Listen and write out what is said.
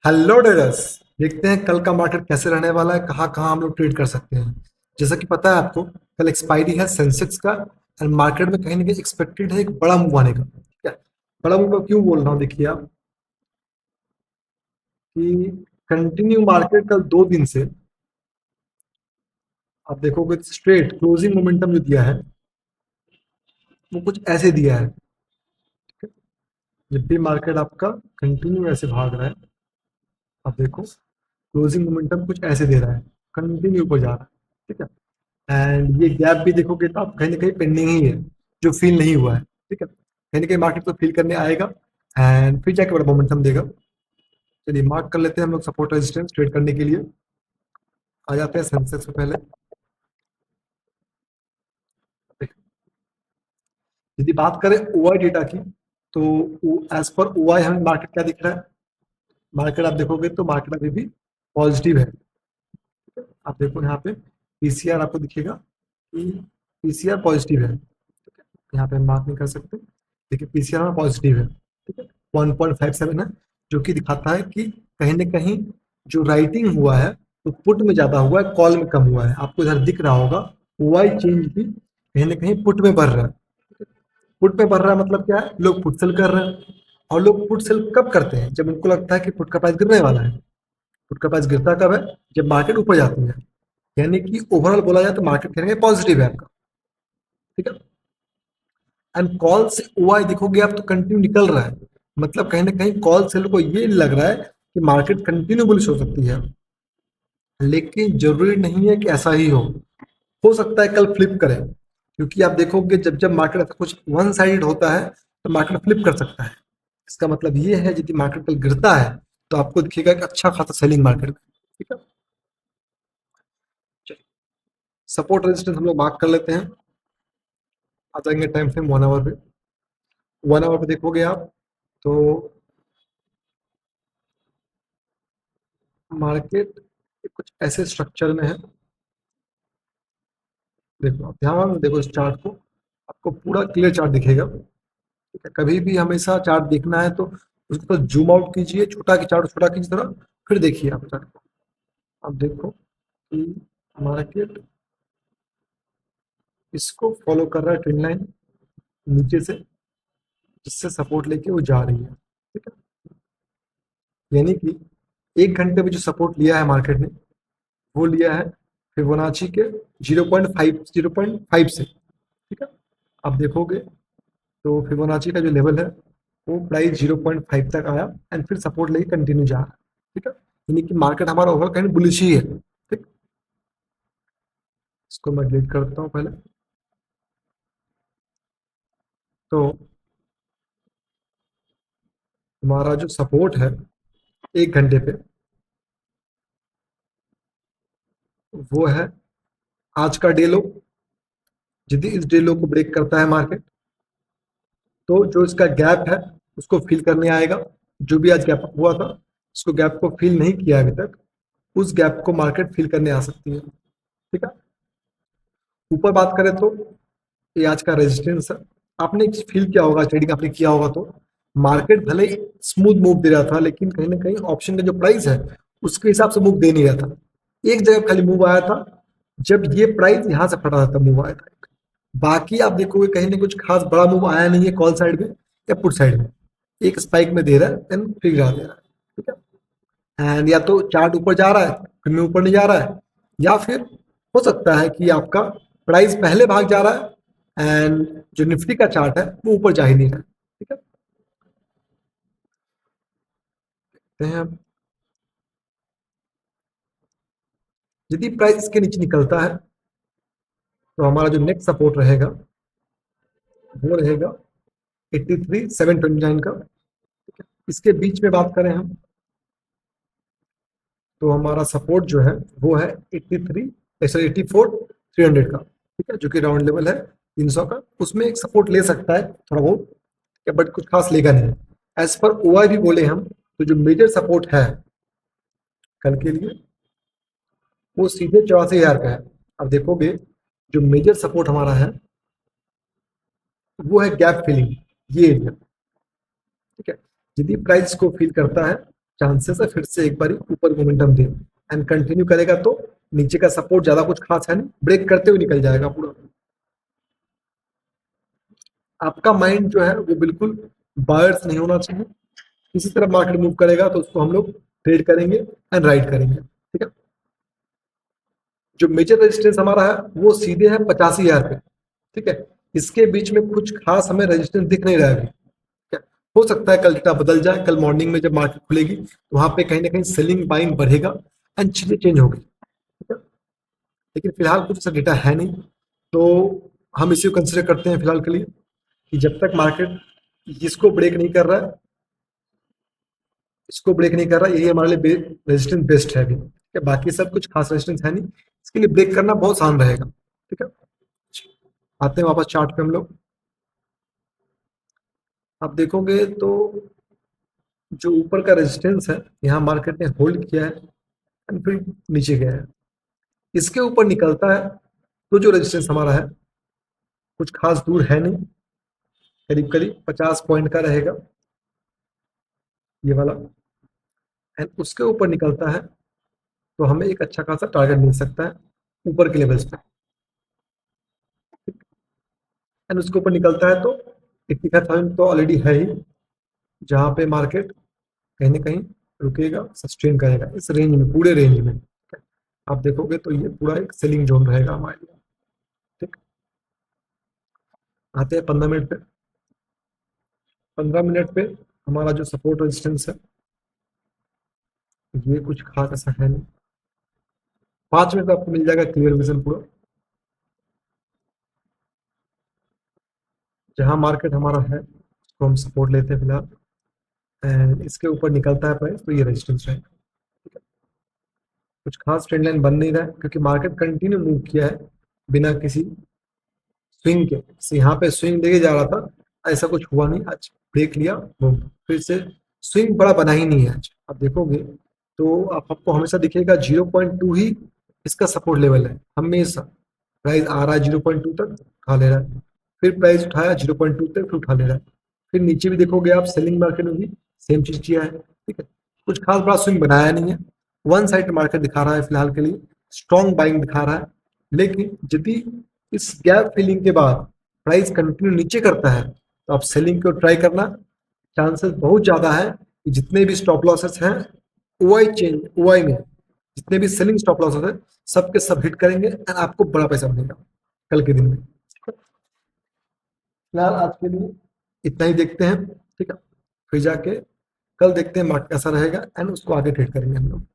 Hello डेरस। देखते हैं कल का मार्केट कैसे रहने वाला है, कहाँ कहाँ हम लोग ट्रेड कर सकते हैं। जैसा कि पता है आपको, कल एक्सपायरी है सेंसेक्स का। एंड मार्केट में कहीं ना कहीं एक्सपेक्टेड है एक बड़ा मूव आने का। ठीक है। बड़ा मूव मैं क्यों बोल रहा हूँ, देखिए आप कि कंटिन्यू मार्केट कल 2 दिन से आप देखोगे स्ट्रेट क्लोजिंग मोमेंटम जो दिया है वो कुछ ऐसे दिया है। ठीक है? जब भी मार्केट आपका कंटिन्यू ऐसे भाग रहा है, आप देखो क्लोजिंग मोमेंटम कुछ ऐसे दे रहा है, कंटिन्यू ऊपर जा रहा है। ठीक है। एंड ये गैप भी देखोगे तो आप कहीं ना कहीं पेंडिंग ही है, जो फील नहीं हुआ है। ठीक है, कहीं ना कहीं मार्केट को फील करने आएगा एंड फिर जाके बड़ा मोमेंटम देगा। चलिए मार्क कर लेते हैं हम लोग सपोर्ट रेजिस्टेंस ट्रेड करने के लिए। आ जाते हैं सेंसेक्स पे पहले। यदि बात करें ओआई डेटा की, तो एज पर ओआई हमें मार्केट क्या दिख रहा है। मार्केट आप देखोगे तो मार्केट अभी भी पॉजिटिव है। आप देखो यहाँ पे पीसीआर आपको दिखेगा कि पीसीआर पॉजिटिव है। ठीक है, यहाँ पे हम बात नहीं कर सकते। देखिए पीसीआर में पॉजिटिव है। ठीक है, 1.57 है, जो कि दिखाता है कि कहीं ना कहीं जो राइटिंग हुआ है वो पुट में ज्यादा हुआ है, कॉल में कम हुआ है। आपको इधर दिख रहा होगा वाई चेंज भी कहीं ना कहीं पुट में बढ़ रहा है। पुट में बढ़ रहा है मतलब क्या है, लोग पुट सेल कर रहे हैं। और लोग पुट सेल कब करते हैं, जब उनको लगता है कि पुट का प्राइस गिरने वाला है। पुट का प्राइस गिरता कब है, जब मार्केट ऊपर जाती है। यानी कि ओवरऑल बोला जाए तो मार्केट कहेंगे पॉजिटिव है आपका। ठीक है। एंड कॉल से ओआई देखोगे आप तो कंटिन्यू निकल रहा है। मतलब कहीं ना कहीं कॉल सेल को ये लग रहा है कि मार्केट कंटिन्यू बुलिश हो सकती है। लेकिन जरूरी नहीं है कि ऐसा ही हो सकता है कल फ्लिप करे। क्योंकि आप देखोगे जब जब मार्केट ऐसा कुछ वन साइडेड होता है तो मार्केट फ्लिप कर सकता है। इसका मतलब ये है यदि मार्केट कल गिरता है तो आपको दिखेगा कि अच्छा खासा सेलिंग मार्केट में। ठीक है। सपोर्ट रेजिस्टेंस हम लोग मार्क कर लेते हैं। आ जाएंगे टाइम फ्रेम 1 आवर पे। 1 आवर पे देखोगे आप तो मार्केट कुछ ऐसे स्ट्रक्चर में है। देखो आप ध्यान से देखो इस चार्ट को, आपको पूरा क्लियर चार्ट दिखेगा। ठीक है, कभी भी हमेशा चार्ट देखना है तो उसको तो जूम आउट कीजिए, छोटा की चार्ट छोटा कीजिए थोड़ा, फिर देखिए आप चार्ट को। आप देखो कि मार्केट इसको फॉलो कर रहा है ट्रेंड लाइन नीचे से, जिससे सपोर्ट लेके वो जा रही है। ठीक है, यानी कि 1 घंटे में जो सपोर्ट लिया है मार्केट ने वो लिया है फिबोनाची के 0.5 से। ठीक है, आप देखोगे तो फिबोनाची का जो लेवल है वो प्राइस 0.5 तक आया एंड फिर सपोर्ट लेके कंटिन्यू जा रहा है। ठीक है, यानी कि मार्केट हमारा ओवरऑल कहीं बुलिश ही है। ठीक, इसको मैं डिलीट करता हूँ पहले। तो हमारा जो सपोर्ट है 1 घंटे पे वो है आज का डे लो। यदि इस डे लो को ब्रेक करता है मार्केट तो जो इसका गैप है उसको फिल करने आएगा। जो भी आज गैप हुआ था उसको गैप को फिल नहीं किया अभी तक, उस गैप को मार्केट फिल करने आ सकती है। ठीक है, ऊपर बात करें तो ये आज का रेजिस्टेंस है। आपने फील किया होगा, ट्रेडिंग आपने किया होगा तो मार्केट भले ही स्मूथ मूव दे रहा था लेकिन कहीं ना कहीं ऑप्शन का जो प्राइस है उसके हिसाब से मूव दे नहीं रहा था। एक जगह खाली मूव आया था, जब ये प्राइस यहाँ से फटा था मूव आया था। बाकी आप देखोगे कहीं ना कुछ खास बड़ा मूव आया नहीं है कॉल साइड में या पुट साइड में। एक स्पाइक में दे रहा है देन फिर गिरा दे रहा है। ठीक है, एंड या तो चार्ट ऊपर जा रहा है फिर में ऊपर नहीं जा रहा है, या फिर हो सकता है कि आपका प्राइस पहले भाग जा रहा है एंड जो निफ्टी का चार्ट है वो ऊपर जा ही नहीं रहा है। ठीक है, देखते हैं अब। यदि प्राइस इसके नीचे निकलता है तो हमारा जो नेक्स्ट सपोर्ट रहेगा वो रहेगा 83,729 का। इसके बीच में बात करें हम तो हमारा सपोर्ट जो है वो है 83 सॉरी 84,300 का। ठीक है, जो कि राउंड लेवल है 300 का। उसमें एक सपोर्ट ले सकता है थोड़ा बहुत, बट कुछ खास लेगा नहीं। एज पर ओआई भी बोले हम तो जो मेजर सपोर्ट है कल के लिए वो सीधे 84,000 का है। अब देखोगे जो मेजर सपोर्ट हमारा है वो है गैप फिलिंग, ये एरिया। ठीक है, यदि प्राइस को फिल करता है चांसेस है फिर से एक बार ऊपर मोमेंटम दे, एंड कंटिन्यू करेगा तो नीचे का सपोर्ट ज्यादा कुछ खास है नहीं, ब्रेक करते हुए निकल जाएगा पूरा। आपका माइंड जो है वो बिल्कुल बायर्स नहीं होना चाहिए। किसी तरह मार्केट मूव करेगा तो उसको हम लोग ट्रेड करेंगे एंड राइड करेंगे, ठीक है। जो मेजर रेजिस्टेंस हमारा है वो सीधे है 85,000 पे, ठीक है। इसके बीच में कुछ खास हमें रेजिस्टेंस दिख नहीं रहा है अभी, ठीक है। हो सकता है कल डेटा बदल जाए, कल मॉर्निंग में जब मार्केट खुलेगी तो वहां पे कहीं ना कहीं सेलिंग बाइंग बढ़ेगा एंड चीजें चेंज होगी, ठीक है। लेकिन फिलहाल कुछ ऐसा डेटा है नहीं, तो हम इसी को कंसिडर करते हैं फिलहाल के लिए कि जब तक मार्केट इसको ब्रेक नहीं कर रहा है, इसको ब्रेक नहीं कर रहा, यही हमारे लिए रेजिस्टेंस बेस्ट है अभी, ठीक है। बाकी सब कुछ खास रेजिस्टेंस है नहीं, इसके लिए ब्रेक करना बहुत आसान रहेगा, ठीक है। आते हैं वापस चार्ट पे हम लोग। आप देखोगे तो जो ऊपर का रेजिस्टेंस है यहाँ मार्केट ने होल्ड किया है एंड फिर नीचे गया है, इसके ऊपर निकलता है तो जो रेजिस्टेंस हमारा है कुछ खास दूर है नहीं, करीब करीब 50 पॉइंट का रहेगा ये वाला, एंड उसके ऊपर निकलता है तो हमें एक अच्छा खासा टारगेट मिल सकता है ऊपर के लेवल्स पे, एंड उसके ऊपर निकलता है तो 85,000 तो ऑलरेडी है ही, जहाँ पे मार्केट कहीं ना कहीं रुकेगा, सस्टेन करेगा इस रेंज में, पूरे रेंज में, ठीक है। आप देखोगे तो ये पूरा एक सेलिंग जोन रहेगा हमारे लिए, ठीक। आते हैं 15 मिनट पे। 15 मिनट पे हमारा जो सपोर्ट रेजिस्टेंस है ये कुछ खास ऐसा है नहीं, 5 मिनट में आपको मिल जाएगा क्लियर विजन पूरा, जहां मार्केट हमारा है उसको हम सपोर्ट लेते हैं फिलहाल, एंड इसके ऊपर निकलता है प्राइस तो ये रेजिस्टेंस रहेगा, ठीक है। कुछ खास ट्रेंड लाइन बन नहीं रहा है क्योंकि मार्केट कंटिन्यू मूव किया है बिना किसी स्विंग के, यहाँ पे स्विंग देके जा रहा था, ऐसा कुछ हुआ नहीं, आज ब्रेक लिया बूम, फिर से स्विंग बड़ा बना ही नहीं है आज। आप देखोगे तो आपको हमेशा दिखेगा 0.2 ही इसका सपोर्ट लेवल है हमेशा, प्राइस आ रहा है 0.2 तक उठा ले रहा है, फिर प्राइस उठाया 0.2 तक फिर उठा ले रहा है, फिर नीचे भी देखोगे आप सेलिंग मार्केट में भी सेम चीज किया है, ठीक है। कुछ खास बड़ा स्विंग बनाया नहीं है, वन साइड मार्केट दिखा रहा है फिलहाल के लिए, स्ट्रॉन्ग बाइंग दिखा रहा है। लेकिन यदि इस गैप फिलिंग के बाद प्राइस कंटिन्यू नीचे करता है तो आप सेलिंग को ट्राई करना, चांसेस बहुत ज्यादा है कि जितने भी स्टॉप लॉसेस हैं ओआई में जितने भी सेलिंग स्टॉप लॉसेस है सबके सब हिट करेंगे एंड आपको बड़ा पैसा मिलेगा कल के दिन में। फिलहाल आज के लिए इतना ही देखते हैं, ठीक है। फिर जाके कल देखते हैं मार्केट कैसा रहेगा एंड उसको आगे ट्रेड करेंगे हम लोग।